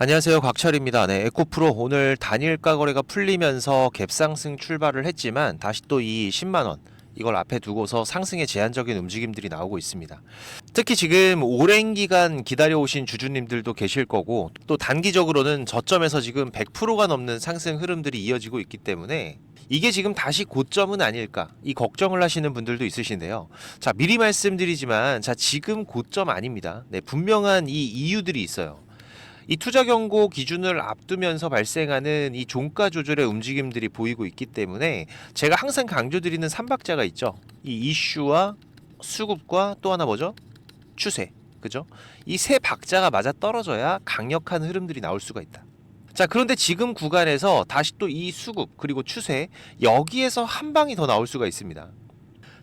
안녕하세요, 곽철입니다. 네, 에코프로 오늘 단일가 거래가 풀리면서 갭상승 출발을 했지만 다시 또 이 10만원 이걸 앞에 두고서 상승의 제한적인 움직임들이 나오고 있습니다. 특히 지금 오랜 기간 기다려오신 주주님들도 계실 거고, 또 단기적으로는 저점에서 지금 100%가 넘는 상승 흐름들이 이어지고 있기 때문에 이게 지금 다시 고점은 아닐까, 이 걱정을 하시는 분들도 있으신데요. 자, 미리 말씀드리지만 지금 고점 아닙니다. 네, 분명한 이 이유들이 있어요. 이 투자 경고 기준을 앞두면서 발생하는 이 종가 조절의 움직임들이 보이고 있기 때문에 제가 항상 강조드리는 3박자가 있죠. 이 이슈와 수급과 또 하나 뭐죠? 추세. 그죠? 이 세 박자가 맞아 떨어져야 강력한 흐름들이 나올 수가 있다. 자, 그런데 지금 구간에서 다시 또 이 수급 그리고 추세, 여기에서 한 방이 더 나올 수가 있습니다.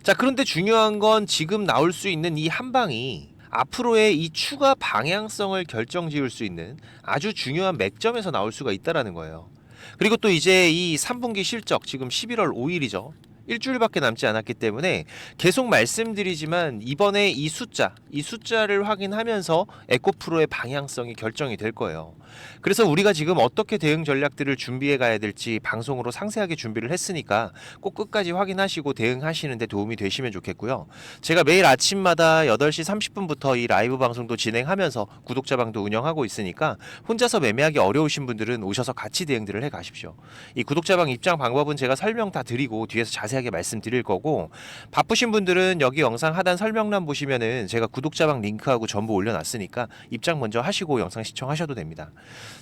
자, 그런데 중요한 건 지금 나올 수 있는 이 한 방이 앞으로의 이 추가 방향성을 결정지을 수 있는 아주 중요한 맥점에서 나올 수가 있다라는 거예요. 그리고 또 이제 이 3분기 실적, 지금 11월 5일이죠. 일주일밖에 남지 않았기 때문에 계속 말씀드리지만 이번에 이 숫자를 확인하면서 에코프로의 방향성이 결정이 될 거예요. 그래서 우리가 지금 어떻게 대응 전략들을 준비해 가야 될지 방송으로 상세하게 준비를 했으니까 꼭 끝까지 확인하시고 대응하시는 데 도움이 되시면 좋겠고요. 제가 매일 아침마다 8시 30분부터 이 라이브 방송도 진행하면서 구독자방도 운영하고 있으니까 혼자서 매매하기 어려우신 분들은 오셔서 같이 대응들을 해 가십시오. 이 구독자방 입장 방법은 제가 설명 다 드리고 뒤에서 자세하게 말씀드릴 거고, 바쁘신 분들은 여기 영상 하단 설명란 보시면은 제가 구독자방 링크하고 전부 올려놨으니까 입장 먼저 하시고 영상 시청하셔도 됩니다.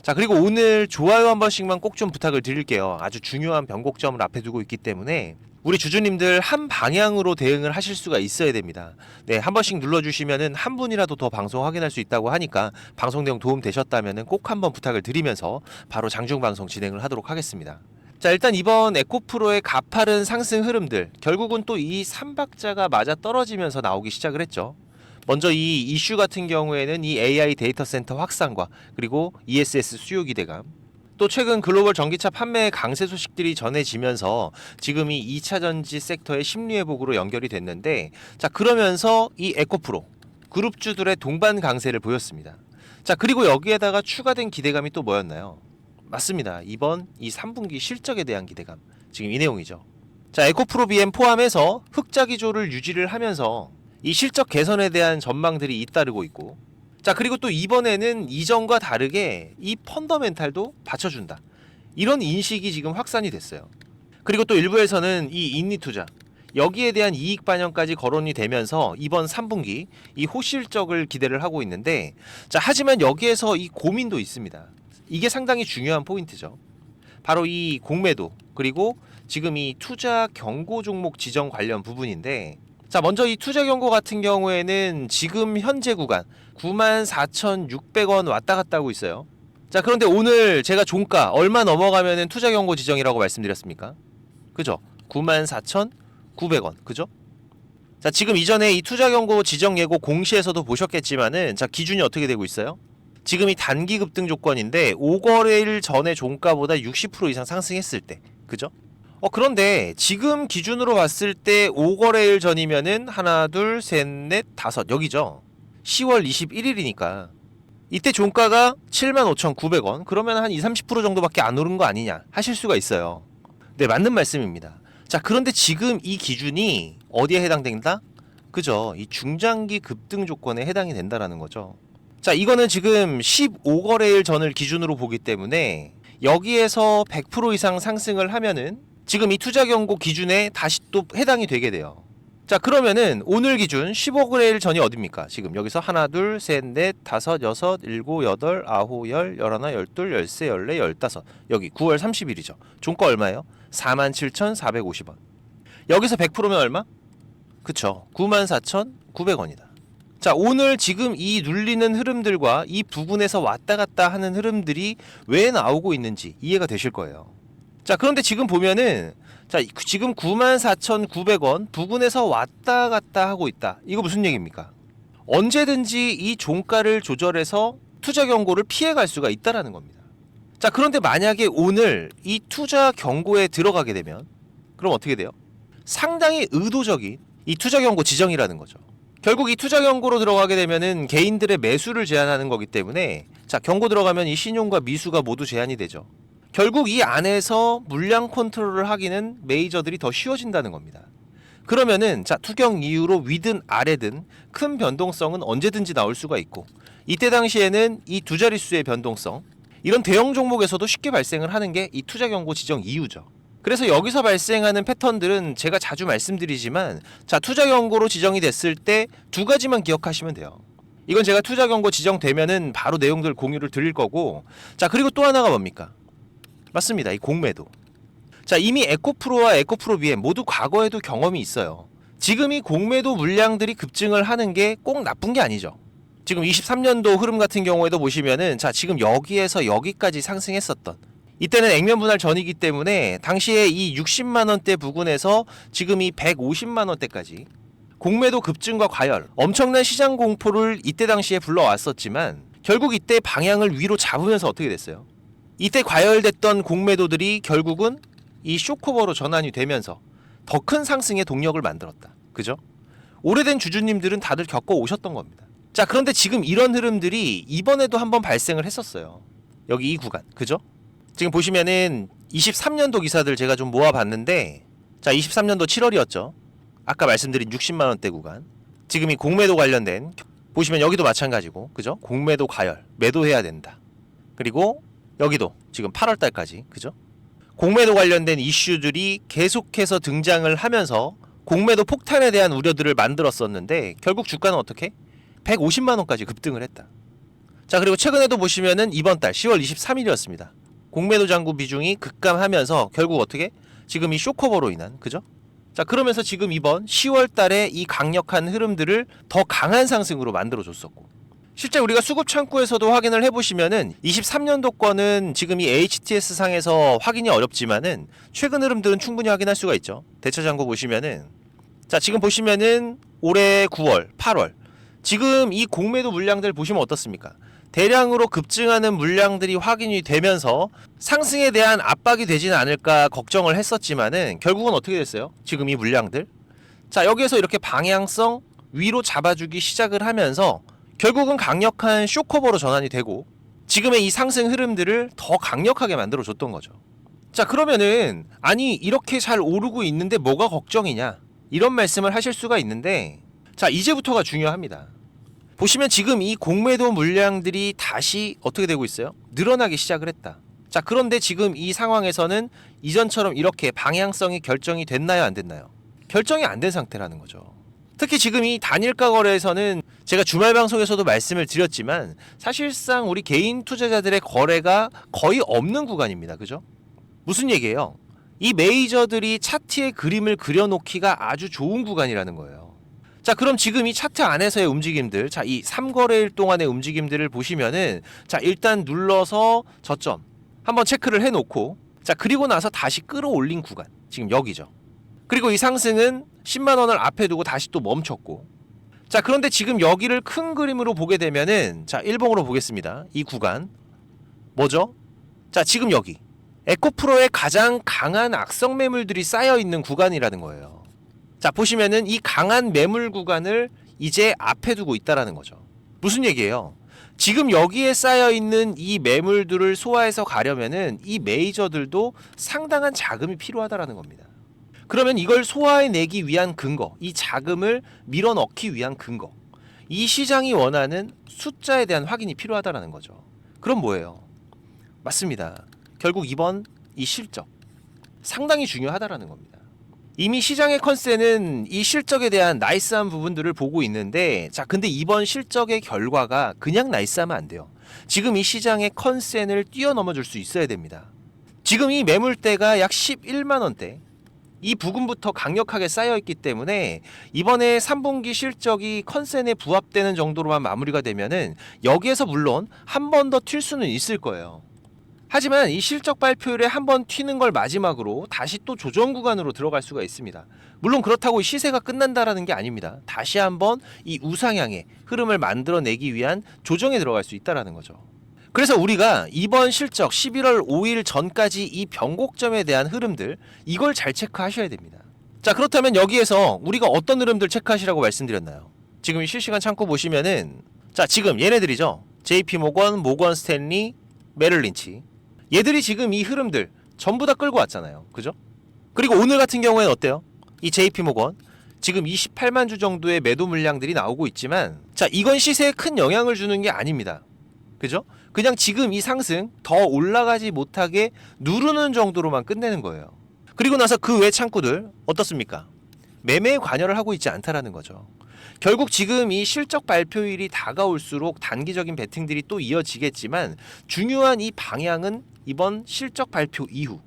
자, 그리고 오늘 좋아요 한 번씩만 꼭 좀 부탁을 드릴게요. 아주 중요한 변곡점을 앞에 두고 있기 때문에 우리 주주님들 한 방향으로 대응을 하실 수가 있어야 됩니다. 네, 한 번씩 눌러주시면은 한 분이라도 더 방송 확인할 수 있다고 하니까 방송 내용 도움 되셨다면은 꼭 한번 부탁을 드리면서 바로 장중 방송 진행을 하도록 하겠습니다. 자, 일단 이번 에코프로의 가파른 상승 흐름들, 결국은 또 이 3박자가 맞아 떨어지면서 나오기 시작을 했죠. 먼저 이 이슈 같은 경우에는 이 AI 데이터 센터 확산과 그리고 ESS 수요 기대감, 또 최근 글로벌 전기차 판매 강세 소식들이 전해지면서 지금 이 2차 전지 섹터의 심리 회복으로 연결이 됐는데, 자, 그러면서 이 에코프로 그룹주들의 동반 강세를 보였습니다. 자, 그리고 여기에다가 추가된 기대감이 또 뭐였나요? 맞습니다. 이번 이 3분기 실적에 대한 기대감, 지금 이 내용이죠. 자, 에코프로 BM 포함해서 흑자 기조를 유지를 하면서 이 실적 개선에 대한 전망들이 잇따르고 있고, 자, 그리고 또 이번에는 이전과 다르게 이 펀더멘탈도 받쳐준다, 이런 인식이 지금 확산이 됐어요. 그리고 또 일부에서는 이 인리 투자, 여기에 대한 이익 반영까지 거론이 되면서 이번 3분기 이 호실적을 기대를 하고 있는데, 자, 하지만 여기에서 이 고민도 있습니다. 이게 상당히 중요한 포인트죠. 바로 이 공매도, 그리고 지금 이 투자 경고 종목 지정 관련 부분인데, 자, 먼저 이 투자 경고 같은 경우에는 지금 현재 구간 94,600원 왔다 갔다 하고 있어요. 자, 그런데 오늘 제가 종가 얼마 넘어가면은 투자 경고 지정이라고 말씀드렸습니까? 그죠? 94,900원. 그죠? 자, 지금 이전에 이 투자 경고 지정 예고 공시에서도 보셨겠지만은, 자, 기준이 어떻게 되고 있어요? 지금 이 단기 급등 조건인데 5거래일 전에 종가보다 60% 이상 상승했을 때. 그죠? 그런데 지금 기준으로 봤을 때 5거래일 전이면은 하나, 둘, 셋, 넷, 다섯, 여기죠. 10월 21일이니까 이때 종가가 75,900원, 그러면 한 20-30% 정도밖에 안 오른 거 아니냐 하실 수가 있어요. 네, 맞는 말씀입니다. 자, 그런데 지금 이 기준이 어디에 해당된다? 그죠? 이 중장기 급등 조건에 해당이 된다라는 거죠. 자, 이거는 지금 15거래일 전을 기준으로 보기 때문에 여기에서 100% 이상 상승을 하면은 지금 이 투자 경고 기준에 다시 또 해당이 되게 돼요. 자, 그러면은 오늘 기준 15거래일 전이 어딥니까? 지금 여기서 하나, 둘, 셋, 넷, 다섯, 여섯, 일곱, 여덟, 아홉, 열, 열하나, 열둘, 열세, 열네, 열다섯, 여기 9월 30일이죠. 종가 얼마예요? 47,450원. 여기서 100%면 얼마? 그쵸, 94,900원이다. 자, 오늘 지금 이 눌리는 흐름들과 이 부분에서 왔다 갔다 하는 흐름들이 왜 나오고 있는지 이해가 되실 거예요. 자, 그런데 지금 보면은, 자, 지금 94,900원 부근에서 왔다 갔다 하고 있다. 이거 무슨 얘기입니까? 언제든지 이 종가를 조절해서 투자 경고를 피해갈 수가 있다라는 겁니다. 자, 그런데 만약에 오늘 이 투자 경고에 들어가게 되면 그럼 어떻게 돼요? 상당히 의도적인 이 투자 경고 지정이라는 거죠. 결국 이 투자 경고로 들어가게 되면은 개인들의 매수를 제한하는 거기 때문에 자, 경고 들어가면 이 신용과 미수가 모두 제한이 되죠. 결국 이 안에서 물량 컨트롤을 하기는 메이저들이 더 쉬워진다는 겁니다. 그러면은 자, 투경 이후로 위든 아래든 큰 변동성은 언제든지 나올 수가 있고, 이때 당시에는 이 두 자릿수의 변동성, 이런 대형 종목에서도 쉽게 발생을 하는 게 이 투자 경고 지정 이유죠. 그래서 여기서 발생하는 패턴들은 제가 자주 말씀드리지만, 자, 투자 경고로 지정이 됐을 때 두 가지만 기억하시면 돼요. 이건 제가 투자 경고 지정되면은 바로 내용들 공유를 드릴 거고, 자, 그리고 또 하나가 뭡니까? 맞습니다. 이 공매도. 자, 이미 에코프로와 에코프로 BM 모두 과거에도 경험이 있어요. 지금 이 공매도 물량들이 급증을 하는 게 꼭 나쁜 게 아니죠. 지금 23년도 흐름 같은 경우에도 보시면은 자, 지금 여기에서 여기까지 상승했었던, 이때는 액면 분할 전이기 때문에 당시에 이 60만 원대 부근에서 지금 이 150만 원대까지 공매도 급증과 과열, 엄청난 시장 공포를 이때 당시에 불러왔었지만 결국 이때 방향을 위로 잡으면서 어떻게 됐어요? 이때 과열됐던 공매도들이 결국은 이 쇼커버로 전환이 되면서 더 큰 상승의 동력을 만들었다. 그죠? 오래된 주주님들은 다들 겪어 오셨던 겁니다. 자, 그런데 지금 이런 흐름들이 이번에도 한번 발생을 했었어요. 여기 이 구간. 그죠? 지금 보시면은 23년도 기사들 제가 좀 모아봤는데, 자, 23년도 7월이었죠. 아까 말씀드린 60만 원대 구간. 지금 이 공매도 관련된, 보시면 여기도 마찬가지고, 그죠? 공매도 과열, 매도해야 된다. 그리고 여기도 지금 8월 달까지, 그죠? 공매도 관련된 이슈들이 계속해서 등장을 하면서 공매도 폭탄에 대한 우려들을 만들었었는데, 결국 주가는 어떻게? 150만 원까지 급등을 했다. 자, 그리고 최근에도 보시면은 이번 달 10월 23일이었습니다. 공매도 잔고 비중이 급감하면서 결국 어떻게? 지금 이 쇼커버로 인한, 그죠? 자, 그러면서 지금 이번 10월 달에 이 강력한 흐름들을 더 강한 상승으로 만들어 줬었고, 실제 우리가 수급 창구에서도 확인을 해보시면은 23년도 거는 지금 이 HTS 상에서 확인이 어렵지만은 최근 흐름들은 충분히 확인할 수가 있죠. 대차 잔고 보시면은, 자, 지금 보시면은 올해 9월, 8월 지금 이 공매도 물량들 보시면 어떻습니까? 대량으로 급증하는 물량들이 확인이 되면서 상승에 대한 압박이 되지는 않을까 걱정을 했었지만은 결국은 어떻게 됐어요? 지금 이 물량들, 자, 여기에서 이렇게 방향성 위로 잡아주기 시작을 하면서 결국은 강력한 쇼커버로 전환이 되고 지금의 이 상승 흐름들을 더 강력하게 만들어 줬던 거죠. 자, 그러면은 아니 이렇게 잘 오르고 있는데 뭐가 걱정이냐, 이런 말씀을 하실 수가 있는데, 자, 이제부터가 중요합니다. 보시면 지금 이 공매도 물량들이 다시 어떻게 되고 있어요? 늘어나기 시작을 했다. 자, 그런데 지금 이 상황에서는 이전처럼 이렇게 방향성이 결정이 됐나요, 안 됐나요? 결정이 안 된 상태라는 거죠. 특히 지금 이 단일가 거래에서는 제가 주말 방송에서도 말씀을 드렸지만 사실상 우리 개인 투자자들의 거래가 거의 없는 구간입니다. 그죠? 무슨 얘기예요? 이 메이저들이 차트의 그림을 그려놓기가 아주 좋은 구간이라는 거예요. 자, 그럼 지금 이 차트 안에서의 움직임들, 자, 이 3거래일 동안의 움직임들을 보시면은, 자, 일단 눌러서 저점 한번 체크를 해놓고, 자, 그리고 나서 다시 끌어올린 구간, 지금 여기죠. 그리고 이 상승은 10만 원을 앞에 두고 다시 또 멈췄고, 자, 그런데 지금 여기를 큰 그림으로 보게 되면은, 자, 일봉으로 보겠습니다. 이 구간 뭐죠? 자, 지금 여기 에코프로의 가장 강한 악성 매물들이 쌓여 있는 구간이라는 거예요. 자, 보시면은 이 강한 매물 구간을 이제 앞에 두고 있다라는 거죠. 무슨 얘기예요? 지금 여기에 쌓여 있는 이 매물들을 소화해서 가려면은 이 메이저들도 상당한 자금이 필요하다라는 겁니다. 그러면 이걸 소화해내기 위한 근거, 이 자금을 밀어넣기 위한 근거, 이 시장이 원하는 숫자에 대한 확인이 필요하다라는 거죠. 그럼 뭐예요? 맞습니다. 결국 이번 이 실적 상당히 중요하다라는 겁니다. 이미 시장의 컨센은 이 실적에 대한 나이스한 부분들을 보고 있는데, 자, 근데 이번 실적의 결과가 그냥 나이스하면 안 돼요. 지금 이 시장의 컨센을 뛰어넘어 줄 수 있어야 됩니다. 지금 이 매물대가 약 11만 원대, 이 부근부터 강력하게 쌓여있기 때문에 이번에 3분기 실적이 컨센에 부합되는 정도로만 마무리가 되면은 여기에서 물론 한 번 더 튈 수는 있을 거예요. 하지만 이 실적 발표일에 한 번 튀는 걸 마지막으로 다시 또 조정 구간으로 들어갈 수가 있습니다. 물론 그렇다고 시세가 끝난다라는 게 아닙니다. 다시 한번 이 우상향의 흐름을 만들어내기 위한 조정에 들어갈 수 있다라는 거죠. 그래서 우리가 이번 실적 11월 5일 전까지 이 변곡점에 대한 흐름들, 이걸 잘 체크하셔야 됩니다. 자, 그렇다면 여기에서 우리가 어떤 흐름들 체크하시라고 말씀드렸나요? 지금 이 실시간 창구 보시면은 자 지금 얘네들이죠. JP모건, 모건 스탠리, 메릴린치. 얘들이 지금 이 흐름들 전부 다 끌고 왔잖아요. 그죠? 그리고 오늘 같은 경우에는 어때요? 이 JP모건 지금 28만 주 정도의 매도 물량들이 나오고 있지만 자 이건 시세에 큰 영향을 주는 게 아닙니다. 그죠? 그냥 지금 이 상승 더 올라가지 못하게 누르는 정도로만 끝내는 거예요. 그리고 나서 그 외 창구들 어떻습니까? 매매에 관여를 하고 있지 않다라는 거죠. 결국 지금 이 실적 발표일이 다가올수록 단기적인 베팅들이 또 이어지겠지만 중요한 이 방향은 이번 실적 발표 이후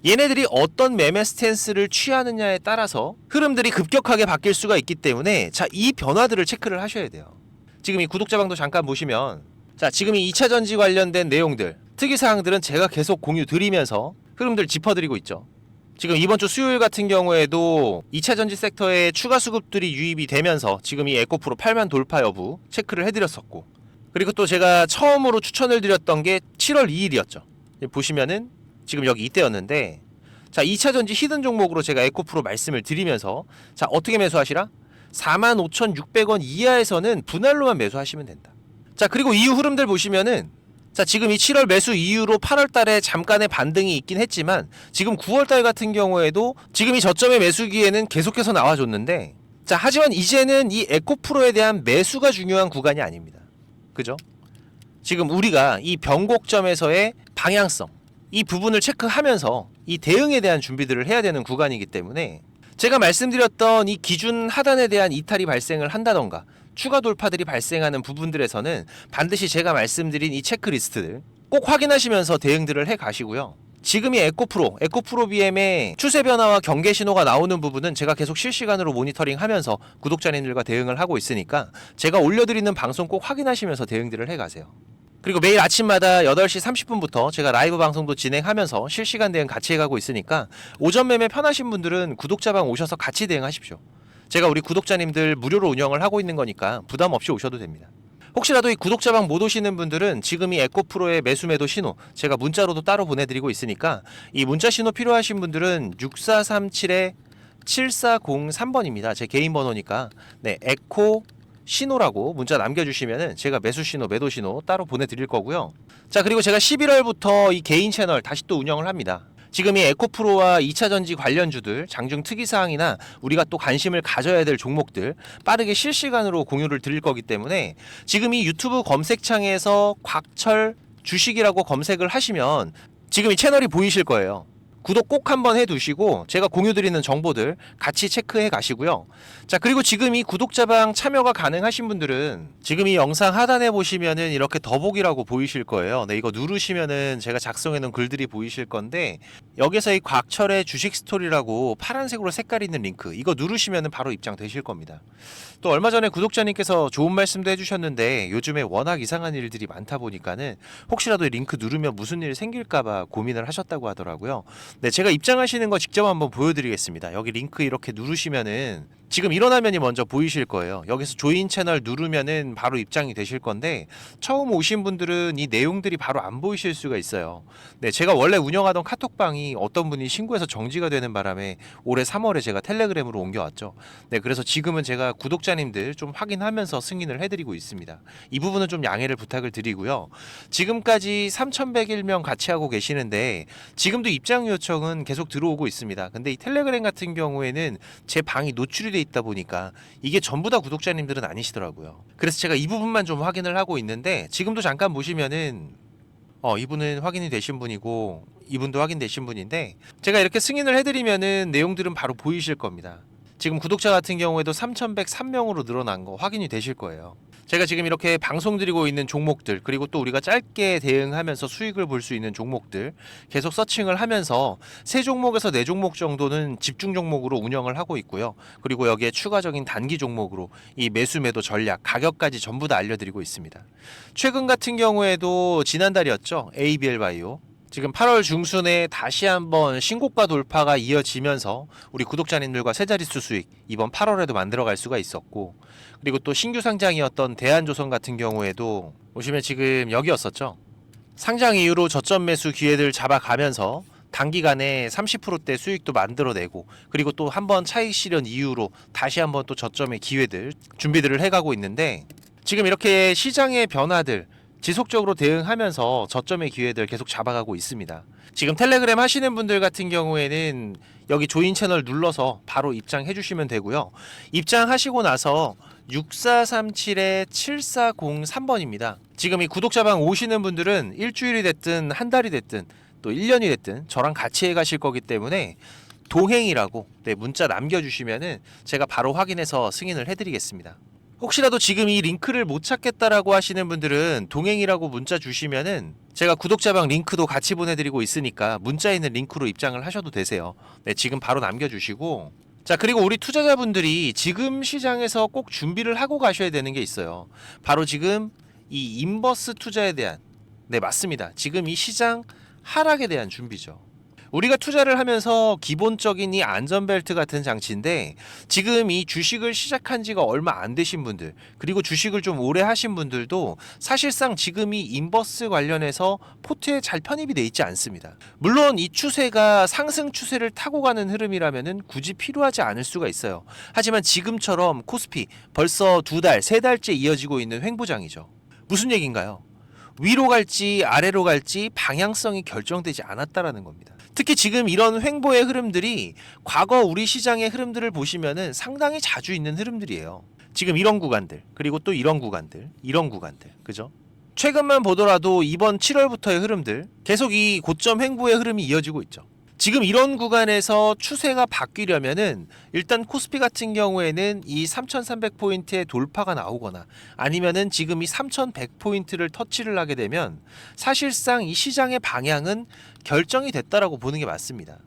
얘네들이 어떤 매매 스탠스를 취하느냐에 따라서 흐름들이 급격하게 바뀔 수가 있기 때문에 자, 이 변화들을 체크를 하셔야 돼요. 지금 이 구독자방도 잠깐 보시면 자, 지금 이 2차 전지 관련된 내용들, 특이사항들은 제가 계속 공유 드리면서 흐름들 짚어드리고 있죠. 지금 이번 주 수요일 같은 경우에도 2차 전지 섹터에 추가 수급들이 유입이 되면서 지금 이 에코프로 8만 돌파 여부 체크를 해드렸었고 그리고 또 제가 처음으로 추천을 드렸던 게 7월 2일이었죠. 보시면은 지금 여기 이때였는데 자 2차 전지 히든 종목으로 제가 에코프로 말씀을 드리면서 자 어떻게 매수하시라? 45,600원 이하에서는 분할로만 매수하시면 된다. 자 그리고 이후 흐름들 보시면은 자 지금 이 7월 매수 이후로 8월 달에 잠깐의 반등이 있긴 했지만 지금 9월 달 같은 경우에도 지금 이 저점의 매수기에는 계속해서 나와줬는데 자 하지만 이제는 이 에코프로에 대한 매수가 중요한 구간이 아닙니다. 그죠? 지금 우리가 이 변곡점에서의 방향성 이 부분을 체크하면서 이 대응에 대한 준비들을 해야 되는 구간이기 때문에 제가 말씀드렸던 이 기준 하단에 대한 이탈이 발생을 한다던가 추가 돌파들이 발생하는 부분들에서는 반드시 제가 말씀드린 이 체크리스트들 꼭 확인하시면서 대응들을 해 가시고요. 지금 이 에코프로 BM의 추세 변화와 경계 신호가 나오는 부분은 제가 계속 실시간으로 모니터링하면서 구독자님들과 대응을 하고 있으니까 제가 올려드리는 방송 꼭 확인하시면서 대응들을 해 가세요. 그리고 매일 아침마다 8시 30분부터 제가 라이브 방송도 진행하면서 실시간 대응 같이 해가고 있으니까 오전 매매 편하신 분들은 구독자방 오셔서 같이 대응하십시오. 제가 우리 구독자님들 무료로 운영을 하고 있는 거니까 부담 없이 오셔도 됩니다. 혹시라도 이 구독자방 못 오시는 분들은 지금 이 에코프로의 매수 매도 신호 제가 문자로도 따로 보내드리고 있으니까 이 문자 신호 필요하신 분들은 6437-7403번입니다. 제 개인 번호니까 네 에코 신호라고 문자 남겨주시면은 제가 매수 신호, 매도 신호 따로 보내드릴 거고요. 자 그리고 제가 11월부터 이 개인 채널 다시 또 운영을 합니다. 지금 이 에코프로와 2차전지 관련주들, 장중 특이사항이나 우리가 또 관심을 가져야 될 종목들 빠르게 실시간으로 공유를 드릴 거기 때문에 지금 이 유튜브 검색창에서 곽철 주식이라고 검색을 하시면 지금 이 채널이 보이실 거예요. 구독 꼭 한번 해두시고 제가 공유드리는 정보들 같이 체크해 가시고요. 자 그리고 지금 이 구독자방 참여가 가능하신 분들은 지금 이 영상 하단에 보시면은 이렇게 더보기라고 보이실 거예요. 네 이거 누르시면은 제가 작성해 놓은 글들이 보이실 건데 여기서 이 곽철의 주식 스토리라고 파란색으로 색깔 있는 링크 이거 누르시면은 바로 입장되실 겁니다. 또 얼마 전에 구독자님께서 좋은 말씀도 해주셨는데 요즘에 워낙 이상한 일들이 많다 보니까는 혹시라도 이 링크 누르면 무슨 일 생길까봐 고민을 하셨다고 하더라고요. 네, 제가 입장하시는 거 직접 한번 보여드리겠습니다. 여기 링크 이렇게 누르시면은 지금 이런 화면이 먼저 보이실 거예요. 여기서 조인 채널 누르면은 바로 입장이 되실 건데 처음 오신 분들은 이 내용들이 바로 안 보이실 수가 있어요. 네, 제가 원래 운영하던 카톡방이 어떤 분이 신고해서 정지가 되는 바람에 올해 3월에 제가 텔레그램으로 옮겨왔죠. 네, 그래서 지금은 제가 구독자님들 좀 확인하면서 승인을 해드리고 있습니다. 이 부분은 좀 양해를 부탁을 드리고요. 지금까지 3,101명 같이 하고 계시는데 지금도 입장 요청은 계속 들어오고 있습니다. 근데 이 텔레그램 같은 경우에는 제 방이 노출이 돼 있다 보니까 이게 전부 다 구독자님들은 아니시더라고요. 그래서 제가 이 부분만 좀 확인을 하고 있는데 지금도 잠깐 보시면은 이분은 확인이 되신 분이고 이분도 확인되신 분인데 제가 이렇게 승인을 해드리면은 내용들은 바로 보이실 겁니다. 지금 구독자 같은 경우에도 3,103명으로 늘어난 거 확인이 되실 거예요. 제가 지금 이렇게 방송 드리고 있는 종목들 그리고 또 우리가 짧게 대응하면서 수익을 볼 수 있는 종목들 계속 서칭을 하면서 3종목에서 4종목 정도는 집중 종목으로 운영을 하고 있고요. 그리고 여기에 추가적인 단기 종목으로 이 매수 매도 전략 가격까지 전부 다 알려드리고 있습니다. 최근 같은 경우에도 지난달이었죠. ABL 바이오 지금 8월 중순에 다시 한번 신고가 돌파가 이어지면서 우리 구독자님들과 세 자릿수 수익 이번 8월에도 만들어갈 수가 있었고 그리고 또 신규 상장이었던 대한조선 같은 경우에도 보시면 지금 여기였었죠. 상장 이후로 저점 매수 기회들 잡아가면서 단기간에 30%대 수익도 만들어내고 그리고 또 한번 차익 실현 이후로 다시 한번 또 저점의 기회들 준비들을 해가고 있는데 지금 이렇게 시장의 변화들 지속적으로 대응하면서 저점의 기회들 계속 잡아가고 있습니다. 지금 텔레그램 하시는 분들 같은 경우에는 여기 조인 채널 눌러서 바로 입장해 주시면 되고요. 입장하시고 나서 6437-7403번입니다. 지금 이 구독자방 오시는 분들은 일주일이 됐든 한 달이 됐든 또 1년이 됐든 저랑 같이 해 가실 거기 때문에 동행이라고 문자 남겨주시면은 제가 바로 확인해서 승인을 해드리겠습니다. 혹시라도 지금 이 링크를 못 찾겠다라고 하시는 분들은 동행이라고 문자 주시면은 제가 구독자방 링크도 같이 보내드리고 있으니까 문자에 있는 링크로 입장을 하셔도 되세요. 네, 지금 바로 남겨주시고 자 그리고 우리 투자자분들이 지금 시장에서 꼭 준비를 하고 가셔야 되는 게 있어요. 바로 지금 이 인버스 투자에 대한 네 맞습니다. 지금 이 시장 하락에 대한 준비죠. 우리가 투자를 하면서 기본적인 이 안전벨트 같은 장치인데 지금 이 주식을 시작한 지가 얼마 안 되신 분들 그리고 주식을 좀 오래 하신 분들도 사실상 지금 이 인버스 관련해서 포트에 잘 편입이 돼 있지 않습니다. 물론 이 추세가 상승 추세를 타고 가는 흐름이라면은 굳이 필요하지 않을 수가 있어요. 하지만 지금처럼 코스피 벌써 2달, 3달째 이어지고 있는 횡보장이죠. 무슨 얘기인가요? 위로 갈지 아래로 갈지 방향성이 결정되지 않았다라는 겁니다. 특히 지금 이런 횡보의 흐름들이 과거 우리 시장의 흐름들을 보시면은 상당히 자주 있는 흐름들이에요. 지금 이런 구간들, 그리고 또 이런 구간들, 그죠? 최근만 보더라도 이번 7월부터의 흐름들, 계속 이 고점 횡보의 흐름이 이어지고 있죠. 지금 이런 구간에서 추세가 바뀌려면은 일단 코스피 같은 경우에는 이 3,300포인트의 돌파가 나오거나 아니면은 지금 이 3,100포인트를 터치를 하게 되면 사실상 이 시장의 방향은 결정이 됐다라고 보는 게 맞습니다.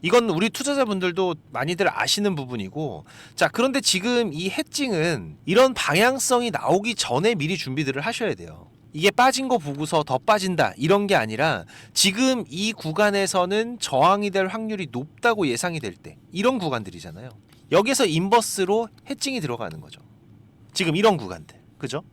이건 우리 투자자분들도 많이들 아시는 부분이고 자 그런데 지금 이 해칭은 이런 방향성이 나오기 전에 미리 준비들을 하셔야 돼요. 이게 빠진 거 보고서 더 빠진다 이런 게 아니라 지금 이 구간에서는 저항이 될 확률이 높다고 예상이 될 때 이런 구간들이잖아요. 여기서 인버스로 해칭이 들어가는 거죠. 지금 이런 구간들 그죠?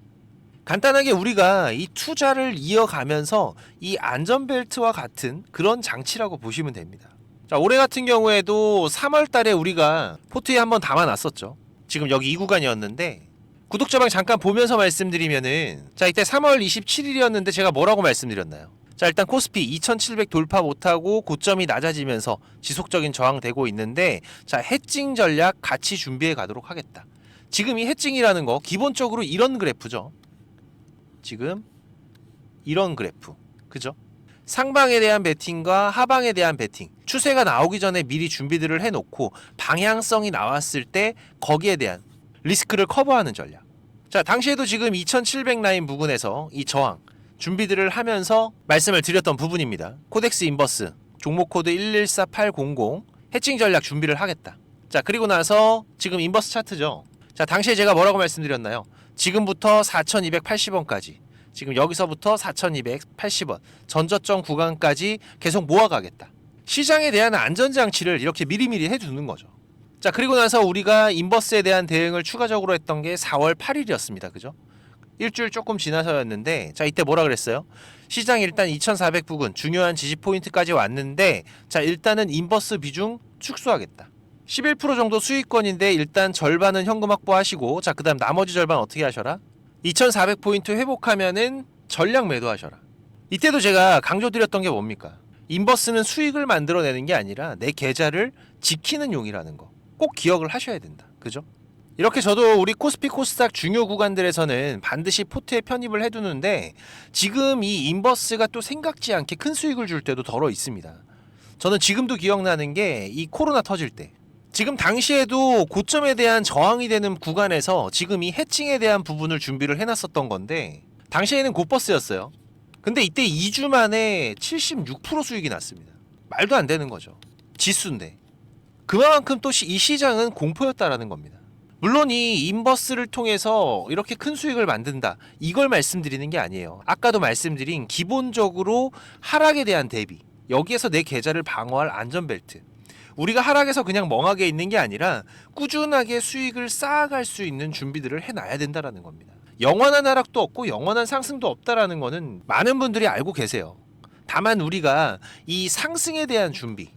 간단하게 우리가 이 투자를 이어가면서 이 안전벨트와 같은 그런 장치라고 보시면 됩니다. 자 올해 같은 경우에도 3월 달에 우리가 포트에 한번 담아놨었죠. 지금 여기 이 구간이었는데 구독자방 잠깐 보면서 말씀드리면은 자 이때 3월 27일이었는데 제가 뭐라고 말씀드렸나요? 자 일단 코스피 2700 돌파 못하고 고점이 낮아지면서 지속적인 저항되고 있는데 자 해칭 전략 같이 준비해 가도록 하겠다. 지금 이 해칭이라는 거 기본적으로 이런 그래프죠. 지금 이런 그래프 그죠? 상방에 대한 베팅과 하방에 대한 베팅 추세가 나오기 전에 미리 준비들을 해놓고 방향성이 나왔을 때 거기에 대한 리스크를 커버하는 전략. 자, 당시에도 지금 2700 라인 부근에서 이 저항 준비들을 하면서 말씀을 드렸던 부분입니다. 코덱스 인버스 종목 코드 114800 해칭 전략 준비를 하겠다. 자, 그리고 나서 지금 인버스 차트죠. 자, 당시에 제가 뭐라고 말씀드렸나요? 지금부터 4280원까지 지금 여기서부터 4280원 전저점 구간까지 계속 모아가겠다. 시장에 대한 안전장치를 이렇게 미리미리 해두는 거죠. 자 그리고 나서 우리가 인버스에 대한 대응을 추가적으로 했던 게 4월 8일이었습니다. 그죠? 일주일 조금 지나서였는데 자 이때 뭐라 그랬어요? 시장 일단 2400 부근 중요한 지지 포인트까지 왔는데 자 일단은 인버스 비중 축소하겠다. 11% 정도 수익권인데 일단 절반은 현금 확보하시고 자 그다음 나머지 절반 어떻게 하셔라? 2400포인트 회복하면은 전략 매도하셔라. 이때도 제가 강조드렸던 게 뭡니까? 인버스는 수익을 만들어내는 게 아니라 내 계좌를 지키는 용이라는 거. 꼭 기억을 하셔야 된다. 그죠? 이렇게 저도 우리 코스피 코스닥 중요 구간들에서는 반드시 포트에 편입을 해두는데 지금 이 인버스가 또 생각지 않게 큰 수익을 줄 때도 덜어 있습니다. 저는 지금도 기억나는 게 이 코로나 터질 때 지금 당시에도 고점에 대한 저항이 되는 구간에서 지금 이 해칭에 대한 부분을 준비를 해놨었던 건데 당시에는 곧버스였어요. 근데 이때 2주 만에 76% 수익이 났습니다. 말도 안 되는 거죠. 지수인데. 그만큼 또 이 시장은 공포였다라는 겁니다. 물론 이 인버스를 통해서 이렇게 큰 수익을 만든다. 이걸 말씀드리는 게 아니에요. 아까도 말씀드린 기본적으로 하락에 대한 대비. 여기에서 내 계좌를 방어할 안전벨트. 우리가 하락에서 그냥 멍하게 있는 게 아니라 꾸준하게 수익을 쌓아갈 수 있는 준비들을 해놔야 된다라는 겁니다. 영원한 하락도 없고 영원한 상승도 없다라는 거는 많은 분들이 알고 계세요. 다만 우리가 이 상승에 대한 준비,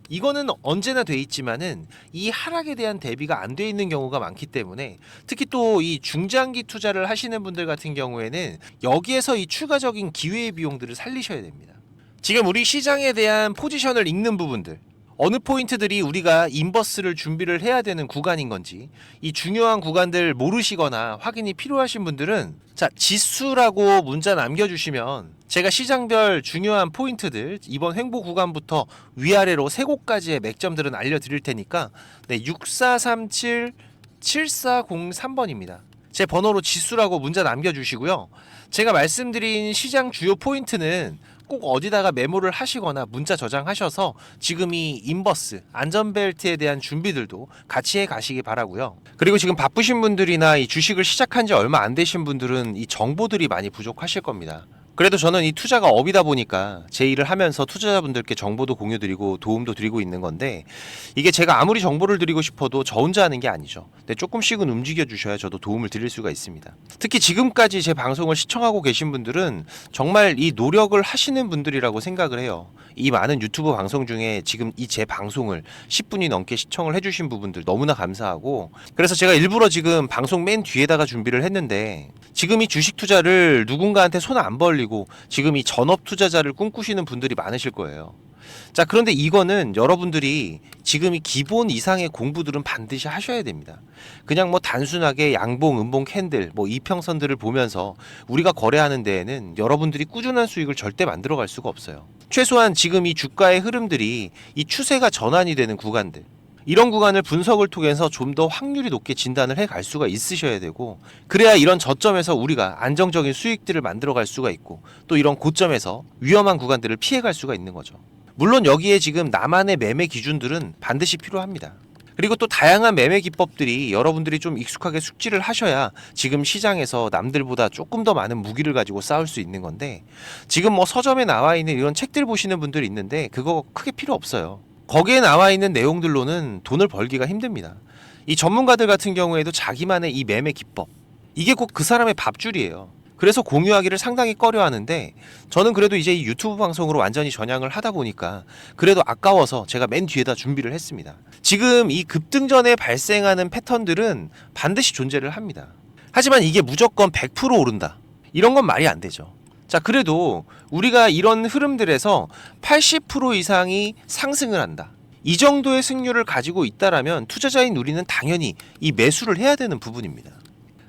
이거는 언제나 돼 있지만은 이 하락에 대한 대비가 안 돼 있는 경우가 많기 때문에, 특히 또 이 중장기 투자를 하시는 분들 같은 경우에는 여기에서 이 추가적인 기회의 비용들을 살리셔야 됩니다. 지금 우리 시장에 대한 포지션을 읽는 부분들, 어느 포인트들이 우리가 인버스를 준비를 해야 되는 구간인 건지, 이 중요한 구간들 모르시거나 확인이 필요하신 분들은 자, 지수라고 문자 남겨주시면 제가 시장별 중요한 포인트들, 이번 횡보 구간부터 위아래로 세 곳까지의 맥점들은 알려드릴 테니까, 네, 6437 7403번입니다. 제 번호로 지수라고 문자 남겨주시고요. 제가 말씀드린 시장 주요 포인트는 꼭 어디다가 메모를 하시거나 문자 저장하셔서 지금 이 인버스 안전벨트에 대한 준비들도 같이 해 가시기 바라고요. 그리고 지금 바쁘신 분들이나 이 주식을 시작한 지 얼마 안 되신 분들은 이 정보들이 많이 부족하실 겁니다. 그래도 저는 이 투자가 업이다 보니까 제 일을 하면서 투자자분들께 정보도 공유드리고 도움도 드리고 있는 건데, 이게 제가 아무리 정보를 드리고 싶어도 저 혼자 하는 게 아니죠. 근데 조금씩은 움직여 주셔야 저도 도움을 드릴 수가 있습니다. 특히 지금까지 제 방송을 시청하고 계신 분들은 정말 이 노력을 하시는 분들이라고 생각을 해요. 이 많은 유튜브 방송 중에 지금 이 제 방송을 10분이 넘게 시청을 해주신 부분들 너무나 감사하고, 그래서 제가 일부러 지금 방송 맨 뒤에다가 준비를 했는데, 지금 이 주식 투자를 누군가한테 손 안 벌리고 지금 이 전업 투자자를 꿈꾸시는 분들이 많으실 거예요. 자, 그런데 이거는 여러분들이 지금 이 기본 이상의 공부들은 반드시 하셔야 됩니다. 그냥 뭐 단순하게 양봉, 음봉 캔들, 뭐 이평선들을 보면서 우리가 거래하는 데에는 여러분들이 꾸준한 수익을 절대 만들어갈 수가 없어요. 최소한 지금 이 주가의 흐름들이 이 추세가 전환이 되는 구간들, 이런 구간을 분석을 통해서 좀 더 확률이 높게 진단을 해 갈 수가 있으셔야 되고, 그래야 이런 저점에서 우리가 안정적인 수익들을 만들어 갈 수가 있고, 또 이런 고점에서 위험한 구간들을 피해 갈 수가 있는 거죠. 물론 여기에 지금 나만의 매매 기준들은 반드시 필요합니다. 그리고 또 다양한 매매 기법들이 여러분들이 좀 익숙하게 숙지를 하셔야 지금 시장에서 남들보다 조금 더 많은 무기를 가지고 싸울 수 있는 건데, 지금 뭐 서점에 나와 있는 이런 책들 보시는 분들이 있는데 그거 크게 필요 없어요. 거기에 나와 있는 내용들로는 돈을 벌기가 힘듭니다. 이 전문가들 같은 경우에도 자기만의 이 매매 기법, 이게 꼭 그 사람의 밥줄이에요. 그래서 공유하기를 상당히 꺼려하는데, 저는 그래도 이제 이 유튜브 방송으로 완전히 전향을 하다 보니까 그래도 아까워서 제가 맨 뒤에다 준비를 했습니다. 지금 이 급등 전에 발생하는 패턴들은 반드시 존재를 합니다. 하지만 이게 무조건 100% 오른다, 이런 건 말이 안 되죠. 자, 그래도 우리가 이런 흐름들에서 80% 이상이 상승을 한다, 이 정도의 승률을 가지고 있다라면 투자자인 우리는 당연히 이 매수를 해야 되는 부분입니다.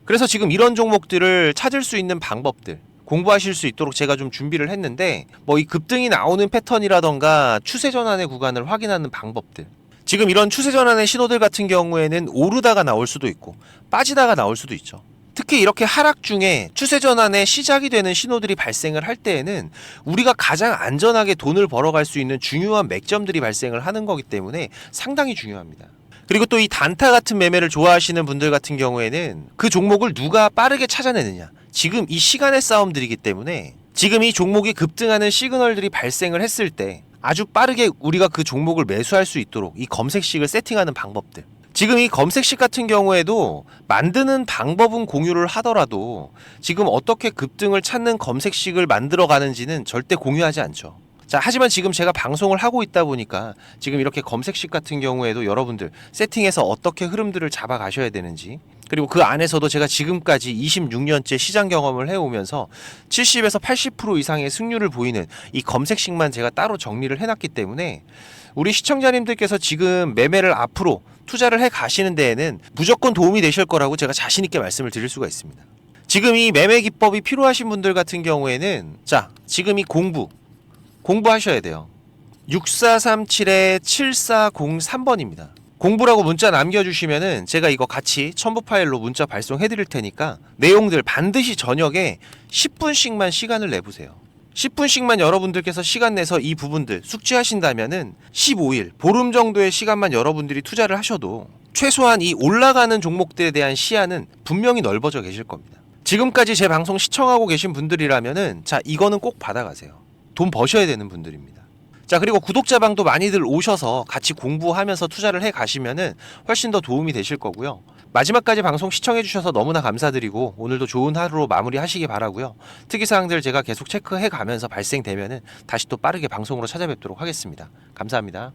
그래서 지금 이런 종목들을 찾을 수 있는 방법들 공부하실 수 있도록 제가 좀 준비를 했는데, 뭐 이 급등이 나오는 패턴이라던가 추세 전환의 구간을 확인하는 방법들, 지금 이런 추세 전환의 신호들 같은 경우에는 오르다가 나올 수도 있고 빠지다가 나올 수도 있죠. 특히 이렇게 하락 중에 추세 전환의 시작이 되는 신호들이 발생을 할 때에는 우리가 가장 안전하게 돈을 벌어갈 수 있는 중요한 맥점들이 발생을 하는 거기 때문에 상당히 중요합니다. 그리고 또 이 단타 같은 매매를 좋아하시는 분들 같은 경우에는 그 종목을 누가 빠르게 찾아내느냐, 지금 이 시간의 싸움들이기 때문에 지금 이 종목이 급등하는 시그널들이 발생을 했을 때 아주 빠르게 우리가 그 종목을 매수할 수 있도록 이 검색식을 세팅하는 방법들, 지금 이 검색식 같은 경우에도 만드는 방법은 공유를 하더라도 지금 어떻게 급등을 찾는 검색식을 만들어 가는지는 절대 공유하지 않죠. 자, 하지만 지금 제가 방송을 하고 있다 보니까 지금 이렇게 검색식 같은 경우에도 여러분들 세팅해서 어떻게 흐름들을 잡아 가셔야 되는지, 그리고 그 안에서도 제가 지금까지 26년째 시장 경험을 해오면서 70에서 80% 이상의 승률을 보이는 이 검색식만 제가 따로 정리를 해놨기 때문에 우리 시청자님들께서 지금 매매를 앞으로 투자를 해 가시는 데에는 무조건 도움이 되실 거라고 제가 자신 있게 말씀을 드릴 수가 있습니다. 지금 이 매매 기법이 필요하신 분들 같은 경우에는 자, 지금 이 공부하셔야 돼요. 6437-7403번입니다. 공부라고 문자 남겨주시면은 제가 이거 같이 첨부 파일로 문자 발송해 드릴 테니까 내용들 반드시 저녁에 10분씩만 시간을 내보세요. 10분씩만 여러분들께서 시간 내서 이 부분들 숙지하신다면은 15일, 보름 정도의 시간만 여러분들이 투자를 하셔도 최소한 이 올라가는 종목들에 대한 시야는 분명히 넓어져 계실 겁니다. 지금까지 제 방송 시청하고 계신 분들이라면은 자, 이거는 꼭 받아가세요. 돈 버셔야 되는 분들입니다. 자, 그리고 구독자방도 많이들 오셔서 같이 공부하면서 투자를 해 가시면은 훨씬 더 도움이 되실 거고요. 마지막까지 방송 시청해 주셔서 너무나 감사드리고 오늘도 좋은 하루로 마무리하시기 바라고요. 특이사항들 제가 계속 체크해 가면서 발생되면은 다시 또 빠르게 방송으로 찾아뵙도록 하겠습니다. 감사합니다.